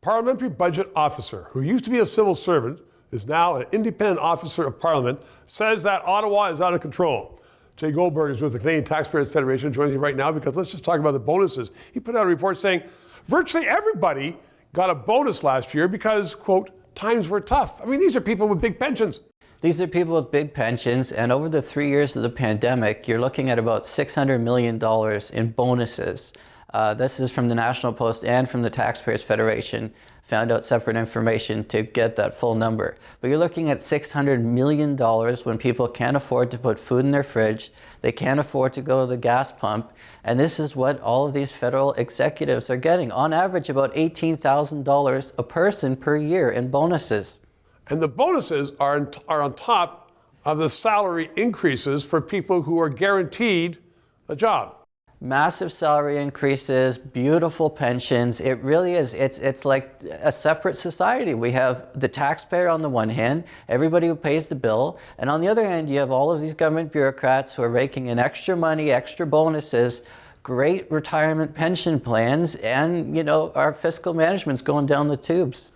Parliamentary Budget Officer, who used to be a civil servant, is now an independent officer of Parliament, says that Ottawa is out of control. Jay Goldberg is with the Canadian Taxpayers Federation, joins me right now because let's just talk about the bonuses. He put out a report saying virtually everybody got a bonus last year because, quote, times were tough. I mean, these are people with big pensions. These are people with big pensions, and over the 3 years of the pandemic, you're looking at about $600 million in bonuses. This is from the National Post and from the Taxpayers Federation. Found out separate information to get that full number. But you're looking at $600 million when people can't afford to put food in their fridge, they can't afford to go to the gas pump, and this is what all of these federal executives are getting. On average, about $18,000 a person per year in bonuses. And the bonuses are on top of the salary increases for people who are guaranteed a job. Massive salary increases, beautiful pensions. It really is. It's like a separate society. We have the taxpayer on the one hand, everybody who pays the bill, and on the other hand, you have all of these government bureaucrats who are raking in extra money, extra bonuses, great retirement pension plans, and, you know, our fiscal management's going down the tubes.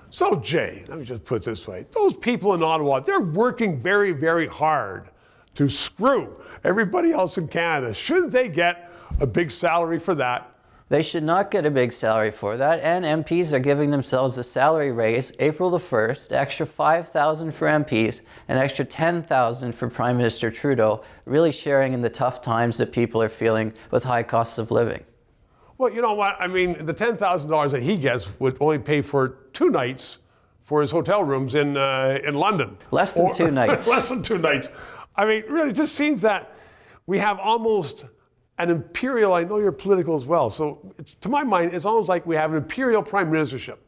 So, Jay, let me just put it this way. Those people in Ottawa, they're working very, very hard to screw everybody else in Canada. Shouldn't they get a big salary for that? They should not get a big salary for that, and MPs are giving themselves a salary raise April the 1st, extra $5,000 for MPs, and extra $10,000 for Prime Minister Trudeau, really sharing in the tough times that people are feeling with high costs of living. Well, you know what? I mean, the $10,000 that he gets would only pay for 2 nights for his hotel rooms in London. Less than 2 nights. Less than 2 nights. I mean, really, it just seems that we have almost an imperial, I know you're political as well, so to my mind, it's almost like we have an imperial prime ministership.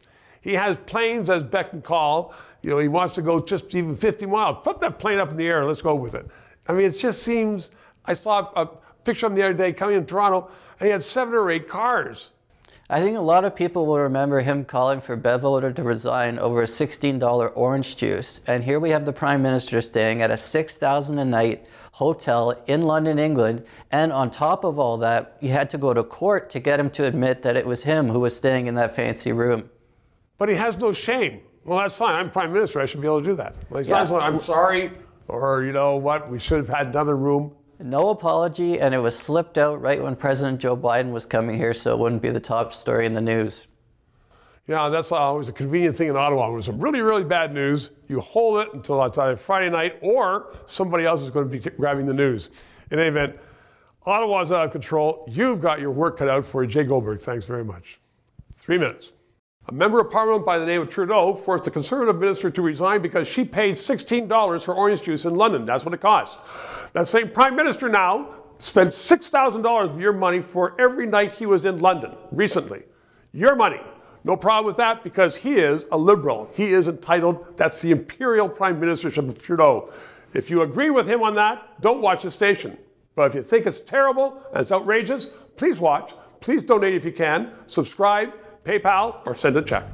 He has planes as beck and call. You know, he wants to go just even 50 miles. Put that plane up in the air, let's go with it. I mean, it just seems, I saw a picture of him the other day coming in Toronto, and he had 7 or 8 cars. I think a lot of people will remember him calling for Bev Oda to resign over a $16 orange juice. And here we have the Prime Minister staying at a $6,000 a night hotel in London, England. And on top of all that, you had to go to court to get him to admit that it was him who was staying in that fancy room. But he has no shame. Well, that's fine. I'm Prime Minister. I should be able to do that. Like, Yeah. I'm sorry, or you know what, we should have had another room. No apology, and it was slipped out right when President Joe Biden was coming here, so it wouldn't be the top story in the news. Yeah, that's always a convenient thing in Ottawa. When there's some really, really bad news, you hold it until it's either Friday night or somebody else is going to be grabbing the news. In any event, Ottawa's out of control. You've got your work cut out for you. Jay Goldberg, thanks very much. 3 minutes. A member of Parliament by the name of Trudeau forced a Conservative minister to resign because she paid $16 for orange juice in London. That's what it cost. That same Prime Minister now spent $6,000 of your money for every night he was in London recently. Your money. No problem with that because he is a Liberal. He is entitled. That's the imperial Prime Ministership of Trudeau. If you agree with him on that, don't watch the station. But if you think it's terrible and it's outrageous, please watch. Please donate if you can. Subscribe, PayPal, or send a check.